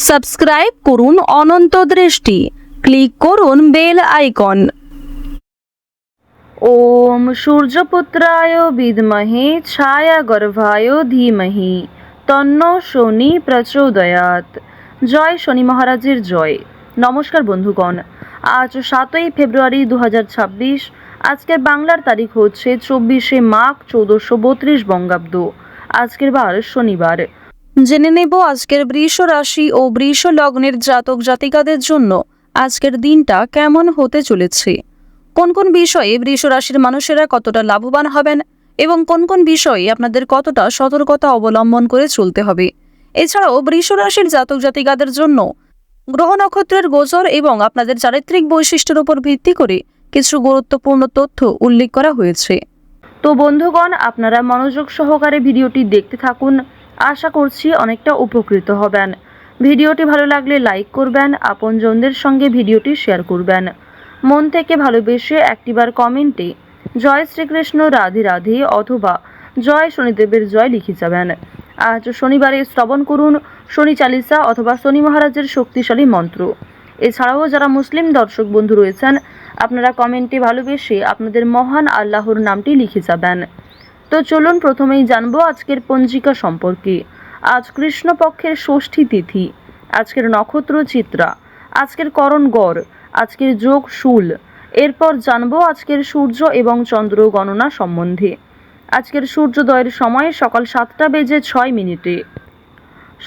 Subscribe করুন অনন্ত দৃষ্টি, click করুন বেল আইকন। ওম সূর্যপুত্রায় বিদ্মহে ছায়াগর্ভায় ধীমহি তন্নো শনি প্রচোদয়াৎ। জয় শনি মহারাজের জয়। নমস্কার বন্ধুগণ, আজ 7ই ফেব্রুয়ারি 2026। আজকের বাংলার তারিখ হচ্ছে 24শে মাঘ 1432 বঙ্গাব্দ। আজকের বার শনিবার। জেনে নেব আজকের বৃষ রাশি ও বৃষ লগ্নের জাতক জাতিকাদের জন্য আজকের দিনটা কেমন হতে চলেছে, কোন কোন বিষয়ে বৃষ রাশির মানুষেরা কতটা লাভবান হবেন এবং কোন কোন বিষয়ে আপনাদের কতটা সতর্কতা অবলম্বন করে চলতে হবে। এছাড়াও বৃষ রাশির জাতক জাতিকাদের জন্য গ্রহ নক্ষত্রের গোচর এবং আপনাদের চারিত্রিক বৈশিষ্ট্যের উপর ভিত্তি করে কিছু গুরুত্বপূর্ণ তথ্য উল্লেখ করা হয়েছে। তো বন্ধুগণ, আপনারা মনোযোগ সহকারে ভিডিওটি দেখতে থাকুন। আশা করছি অনেকটা উপকৃত হবেন। ভিডিওটি ভালো লাগলে লাইক করবেন, আপনজনদের সঙ্গে ভিডিওটি শেয়ার করবেন। মন থেকে ভালোবেসে একটিবার কমেন্টে জয় শ্রীকৃষ্ণ রাধে রাধে অথবা জয় শনিদেবের জয় লিখে যাবেন। আজ শনিবারে শ্রবণ করুন শনি চালিসা অথবা শনি মহারাজের শক্তিশালী মন্ত্র। এছাড়াও যারা মুসলিম দর্শক বন্ধু রয়েছেন, আপনারা কমেন্টে ভালোবেসে আপনাদের মহান আল্লাহর নামটি লিখে যাবেন। তো চলুন প্রথমেই জানবো আজকের পঞ্জিকা সম্পর্কে। আজ কৃষ্ণপক্ষের ষষ্ঠী তিথি, আজকের নক্ষত্র চিত্রা, আজকের করণ গড়, আজকের যোগ শূল। এরপর জানবো আজকের সূর্য এবং চন্দ্র গণনা সম্বন্ধে। আজকের সূর্যোদয়ের সময় সকাল 7টা বেজে 6 মিনিটে,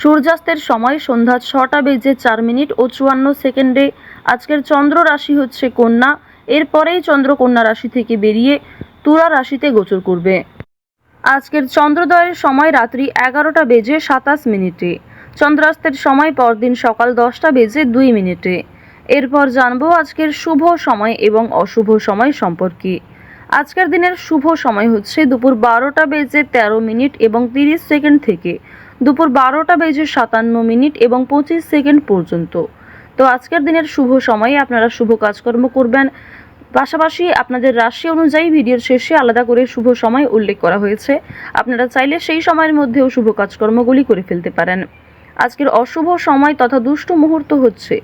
সূর্যাস্তের সময় সন্ধ্যা 6টা বেজে 4 মিনিট ও 54 সেকেন্ডে। আজকের চন্দ্র রাশি হচ্ছে কন্যা। এরপরেই চন্দ্র কন্যা রাশি থেকে বেরিয়ে তুলা রাশিতে গোচর করবে। আজকের চন্দ্রোদয়ের সময় রাত্রি 11টা বেজে 27 মিনিটে, চন্দ্রাস্তের সময় পরদিন সকাল 10টা বেজে 2 মিনিটে। এরপর জানবো আজকের শুভ সময় এবং অশুভ সময় সম্পর্কে। আজকের দিনের শুভ সময় হচ্ছে দুপুর 12টা বেজে 13 মিনিট এবং 30 সেকেন্ড থেকে দুপুর 12টা বেজে 57 মিনিট এবং 25 সেকেন্ড পর্যন্ত। তো আজকের দিনের শুভ সময়ে আপনারা শুভ কাজকর্ম করবেন। পাশাপাশি আপনাদের রাশি অনুযায়ী ভিডিওর শেষে আলাদা করে শুভ সময় উল্লেখ করা হয়েছে, আপনারা চাইলে সেই সময়ের মধ্যেও শুভ কাজকর্মগুলি করে ফেলতে পারেন। আজকের অশুভ সময় তথা দুষ্ট মুহূর্ত হচ্ছে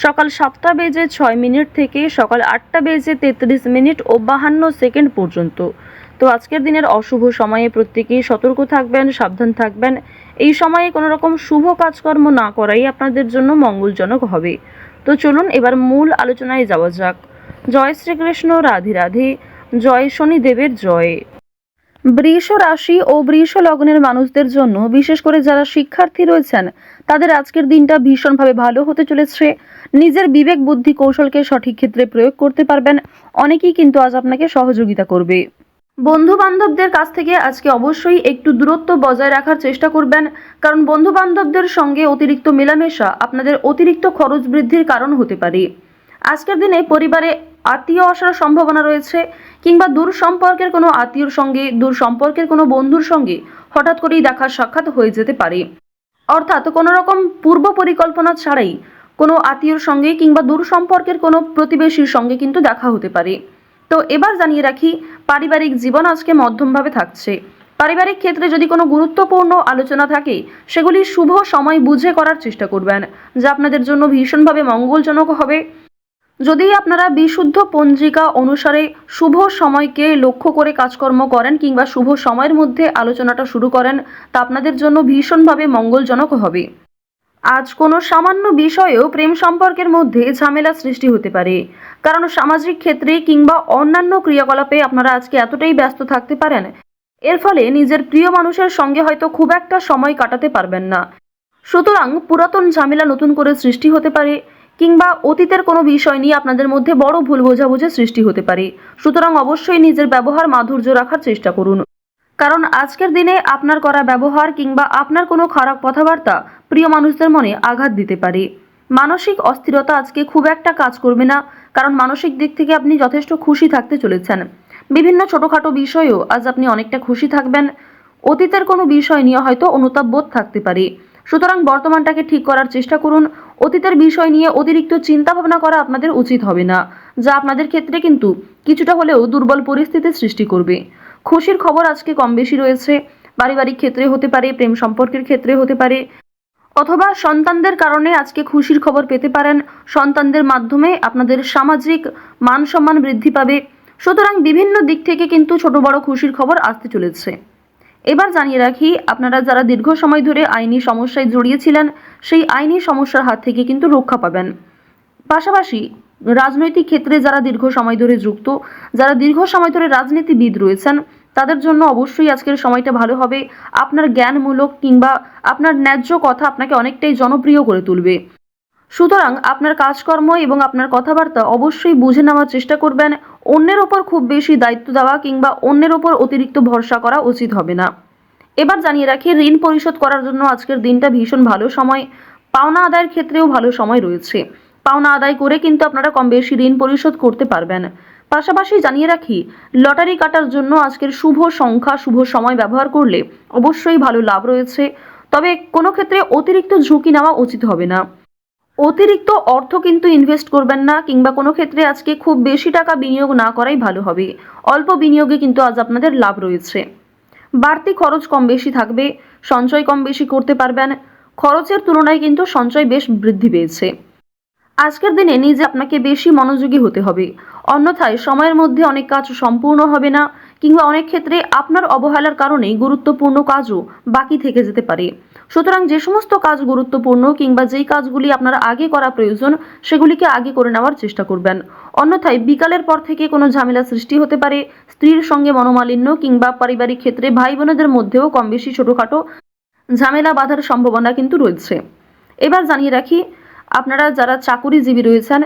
সকাল 7টা বেজে 6 মিনিট থেকে সকাল 8টা বেজে 33 মিনিট ও 52 সেকেন্ড পর্যন্ত। তো আজকের দিনের অশুভ সময়ে প্রত্যেকেই সতর্ক থাকবেন, সাবধান থাকবেন। এই সময়ে কোনো রকম শুভ কাজকর্ম না করাই আপনাদের জন্য মঙ্গলজনক হবে। তো চলুন এবার মূল আলোচনায় যাওয়া যাক। জয় শ্রীকৃষ্ণ রাধে রাধে, জয় শনিদেবের জয়। বৃষ রাশি ও বৃষ লগ্নের মানুষদের জন্য, বিশেষ করে যারা শিক্ষার্থী রয়েছেন, তাদের আজকের দিনটা ভীষণভাবে ভালো হতে চলেছে। নিজের বিবেক বুদ্ধি কৌশলকে সঠিক ক্ষেত্রে প্রয়োগ করতে পারবেন। অনেকেই কিন্তু আজ আপনাকে সহযোগিতা করবে। বন্ধু বান্ধবদের কাছ থেকে আজকে অবশ্যই একটু দূরত্ব বজায় রাখার চেষ্টা করবেন, কারণ বন্ধু বান্ধবদের সঙ্গে অতিরিক্ত মেলামেশা আপনাদের অতিরিক্ত খরচ বৃদ্ধির কারণ হতে পারে। আজকের দিনে পরিবারে আত্মীয় আসার সম্ভাবনা রয়েছে, কিংবা দূর সম্পর্কের কোনো আত্মীয়র সঙ্গে, দূর সম্পর্কের কোনো বন্ধুর সঙ্গে হঠাৎ করেই দেখা সাক্ষাৎ হয়ে যেতে পারে। অর্থাৎ কোনো রকম পূর্ব পরিকল্পনা ছাড়াই কোনো আত্মীয়র সঙ্গে কিংবা দূর সম্পর্কের কোনো প্রতিবেশীর সঙ্গে কিন্তু দেখা হতে পারে। তো এবার জানিয়ে রাখি, পারিবারিক জীবন আজকে মধ্যমভাবে থাকছে। পারিবারিক ক্ষেত্রে যদি কোনো গুরুত্বপূর্ণ আলোচনা থাকে, সেগুলি শুভ সময় বুঝে করার চেষ্টা করবেন, যা আপনাদের জন্য ভীষণভাবে মঙ্গলজনক হবে। যদি আপনারা বিশুদ্ধ পঞ্জিকা অনুসারে শুভ সময়কে লক্ষ্য করে কাজকর্ম করেন কিংবা শুভ সময়ের মধ্যে আলোচনাটা শুরু করেন, তা আপনাদের জন্য ভীষণভাবে মঙ্গলজনক হবে। আজ কোনো সামান্য বিষয়েও প্রেম সম্পর্কের মধ্যে ঝামেলা সৃষ্টি হতে পারে, কারণ সামাজিক ক্ষেত্রে কিংবা অন্যান্য ক্রিয়াকলাপে আপনারা আজকে এতটাই ব্যস্ত থাকতে পারেন, এর ফলে নিজের প্রিয় মানুষের সঙ্গে হয়তো খুব একটা সময় কাটাতে পারবেন না। সুতরাং পুরাতন ঝামেলা নতুন করে সৃষ্টি হতে পারে, কিংবা অতীতের কোনো বিষয় নিয়ে আপনাদের মধ্যে বড় ভুল বোঝাবুঝি সৃষ্টি হতে পারে। সুতরাং অবশ্যই নিজের ব্যবহার মাধুর্য রাখার চেষ্টা করুন, কারণ আজকের দিনে আপনার করা ব্যবহার কিংবা আপনার কোনো খারাপ কথাবার্তা প্রিয় মানুষদের মনে আঘাত দিতে পারে। মানসিক অস্থিরতা আজকে খুব একটা কাজ করবে না, কারণ মানসিক দিক থেকে আপনি যথেষ্ট খুশি থাকতে চলেছেন। বিভিন্ন ছোটোখাটো বিষয়েও আজ আপনি অনেকটা খুশি থাকবেন। অতীতের কোনো বিষয় নিয়ে হয়তো অনুতাপ বোধ থাকতে পারে। সুতরাং বর্তমানটাকে ঠিক করার চেষ্টা করুন। অতীতের বিষয় নিয়ে অতিরিক্ত চিন্তা ভাবনা করা আপনাদের উচিত হবে না, যা আপনাদের ক্ষেত্রে কিন্তু কিছুটা হলেও দুর্বল পরিস্থিতির সৃষ্টি করবে। খুশির খবর আজকে কম বেশি রয়েছে, পারিবারিক ক্ষেত্রে হতে পারে, প্রেম সম্পর্কের ক্ষেত্রে হতে পারে। অথবা সন্তানদের কারণে আজকে খুশির খবর পেতে পারেন। সন্তানদের মাধ্যমে আপনাদের সামাজিক মান সম্মান বৃদ্ধি পাবে। সুতরাং বিভিন্ন দিক থেকে কিন্তু ছোট বড় খুশির খবর আসতে চলেছে। এবার জানিয়ে রাখি, আপনারা যারা দীর্ঘ সময় ধরে আইনি সমস্যায় জড়িয়েছিলেন, সেই আইনি সমস্যার হাত থেকে কিন্তু রক্ষা পাবেন। পাশাপাশি রাজনৈতিক ক্ষেত্রে যারা দীর্ঘ সময় ধরে যুক্ত, যারা দীর্ঘ সময় ধরে রাজনীতিবিদ রয়েছেন, তাদের জন্য অবশ্যই আজকের সময়টা ভালো হবে। আপনার জ্ঞানমূলক কিংবা আপনার ন্যায্য কথা আপনাকে অনেকটাই জনপ্রিয় করে তুলবে। সুতরাং আপনার কাজকর্ম এবং আপনার কথাবার্তা অবশ্যই বুঝে নেওয়ার চেষ্টা করবেন। অন্যের ওপর খুব বেশি দায়িত্ব দেওয়া কিংবা অন্যের ওপর অতিরিক্ত ভরসা করা উচিত হবে না। এবার জানিয়ে রাখি, ঋণ পরিশোধ করার জন্য আজকের দিনটা ভীষণ ভালো সময়। পাওনা আদায়ের ক্ষেত্রেও ভালো সময় রয়েছে। পাওনা আদায় করে কিন্তু আপনারা কম বেশি ঋণ পরিশোধ করতে পারবেন। পাশাপাশি জানিয়ে রাখি, লটারি কাটার জন্য আজকের শুভ সংখ্যা শুভ সময় ব্যবহার করলে অবশ্যই ভালো লাভ রয়েছে। তবে কোনো ক্ষেত্রে অতিরিক্ত ঝুঁকি নেওয়া উচিত হবে না। অতিরিক্ত অর্থ কিন্তু ইনভেস্ট করবেন না, কিংবা কোনো ক্ষেত্রে আজকে খুব বেশি টাকা বিনিয়োগ না করাই ভালো হবে। অল্প বিনিয়োগে কিন্তু আজ আপনাদের লাভ রয়েছে। বাড়তি খরচ কম বেশি থাকবে, সঞ্চয় কম বেশি করতে পারবেন। খরচের তুলনায় কিন্তু সঞ্চয় বেশ বৃদ্ধি পেয়েছে। আজকের দিনে নিজে আপনাকে বেশি মনোযোগী হতে হবে, অন্যথায় সময়ের মধ্যে অনেক কাজ সম্পূর্ণ হবে না, কিংবা অনেক ক্ষেত্রে আপনার অবহেলার কারণে গুরুত্বপূর্ণ কাজও বাকি থেকে যেতে পারে। সুতরাং যে সমস্ত কাজ গুরুত্বপূর্ণ কিংবা যেই কাজগুলি আপনার আগে করা প্রয়োজন, সেগুলিকে আগে করে নেওয়ার চেষ্টা করবেন। অন্যথায় বিকালের পর থেকে কোনো ঝামেলা সৃষ্টি হতে পারে। স্ত্রীর সঙ্গে মনোমালিন্য কিংবা পারিবারিক ক্ষেত্রে ভাই বোনেদের মধ্যেও কম বেশি ছোটোখাটো ঝামেলা বাঁধার সম্ভাবনা কিন্তু রয়েছে। এবার জানিয়ে রাখি, আপনারা যারা চাকুরিজীবী রয়েছেন,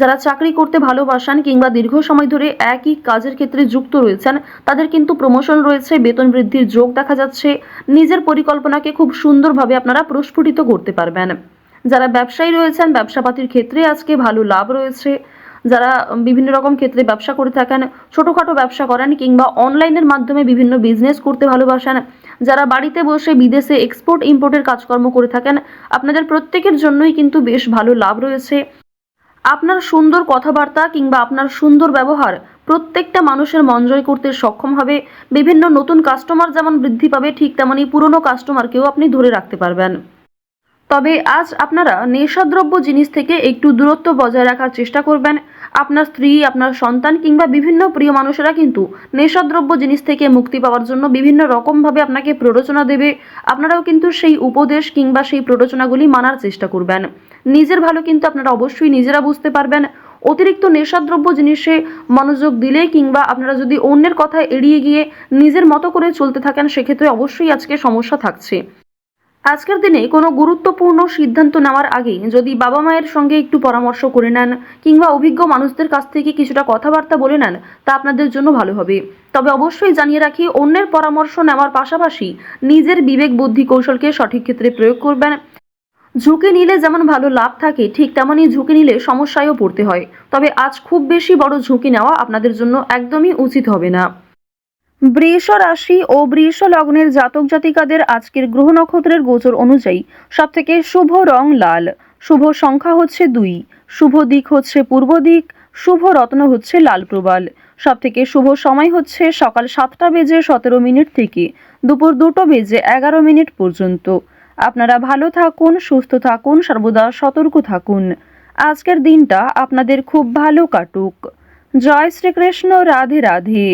যারা চাকরি করতে ভালোবাসেন কিংবা দীর্ঘ সময় ধরে একই কাজের ক্ষেত্রে যুক্ত রয়েছেন, তাদের কিন্তু প্রমোশন রয়েছে, বেতন বৃদ্ধির যোগ দেখা যাচ্ছে। নিজের পরিকল্পনাকে খুব সুন্দরভাবে আপনারা প্রস্ফুটিত করতে পারবেন। যারা ব্যবসায়ী রয়েছেন, ব্যবসাপাতির ক্ষেত্রে আজকে ভালো লাভ রয়েছে। যারা বিভিন্ন রকম ক্ষেত্রে ব্যবসা করে থাকেন, ছোটোখাটো ব্যবসা করেন কিংবা অনলাইনের মাধ্যমে বিভিন্ন বিজনেস করতে ভালোবাসেন, যারা বাড়িতে বসে বিদেশে এক্সপোর্ট ইম্পোর্টের কাজকর্ম করে থাকেন, আপনাদের প্রত্যেকের জন্যই কিন্তু বেশ ভালো লাভ রয়েছে। আপনার সুন্দর কথাবার্তা কিংবা আপনার সুন্দর ব্যবহার প্রত্যেকটা মানুষের মন জয় করতে সক্ষম হবে। বিভিন্ন নতুন কাস্টমার যেমন বৃদ্ধি পাবে, ঠিক তেমনি পুরনো কাস্টমারকেও আপনি ধরে রাখতে পারবেন। তবে আজ আপনারা নেশাদ্রব্য জিনিস থেকে একটু দূরত্ব বজায় রাখার চেষ্টা করবেন। আপনার স্ত্রী, আপনার সন্তান কিংবা বিভিন্ন প্রিয় মানুষেরা কিন্তু নেশাদ্রব্য জিনিস থেকে মুক্তি পাওয়ার জন্য বিভিন্ন রকমভাবে আপনাকে প্ররোচনা দেবে। আপনারাও কিন্তু সেই উপদেশ কিংবা সেই প্ররোচনাগুলি মানার চেষ্টা করবেন। নিজের ভালো কিন্তু আপনারা অবশ্যই নিজেরা বুঝতে পারবেন। অতিরিক্ত নেশাদ্রব্য জিনিসে মনোযোগ দিলে কিংবা আপনারা যদি অন্যের কথা এড়িয়ে গিয়ে নিজের মতো করে চলতে থাকেন, সেক্ষেত্রে অবশ্যই আজকে সমস্যা থাকছে। আজকের দিনে কোনো গুরুত্বপূর্ণ সিদ্ধান্ত নেওয়ার আগে যদি বাবা মায়ের সঙ্গে একটু পরামর্শ করে নেন কিংবা অভিজ্ঞ মানুষদের কাছ থেকে কিছুটা কথাবার্তা বলে নেন, তা আপনাদের জন্য ভালো হবে। তবে অবশ্যই জানিয়ে রাখি, অন্যের পরামর্শ নেওয়ার পাশাপাশি নিজের বিবেক বুদ্ধি কৌশলকে সঠিক ক্ষেত্রে প্রয়োগ করবেন। ঝুঁকি নিলে যেমন ভালো লাভ থাকে, ঠিক তেমনই ঝুঁকি নিলে সমস্যায়ও পড়তে হয়। তবে আজ খুব বেশি বড় ঝুঁকি নেওয়া আপনাদের জন্য একদমই উচিত হবে না। বৃষ রাশি ও বৃষ লগ্নের জাতক জাতিকাদের আজকের গ্রহ নক্ষত্রের গোচর অনুযায়ী সবথেকে শুভ রং লাল, শুভ সংখ্যা হচ্ছে 2, শুভ দিক হচ্ছে পূর্ব দিক, শুভ রত্ন হচ্ছে লাল প্রবাল। সবথেকে শুভ সময় হচ্ছে সকাল 7টা বেজে 17 মিনিট থেকে দুপুর 2টা বেজে 11 মিনিট পর্যন্ত। আপনারা ভালো থাকুন, সুস্থ থাকুন, সর্বদা সতর্ক থাকুন। আজকের দিনটা আপনাদের খুব ভালো কাটুক। জয় শ্রীকৃষ্ণ। রাধে রাধে।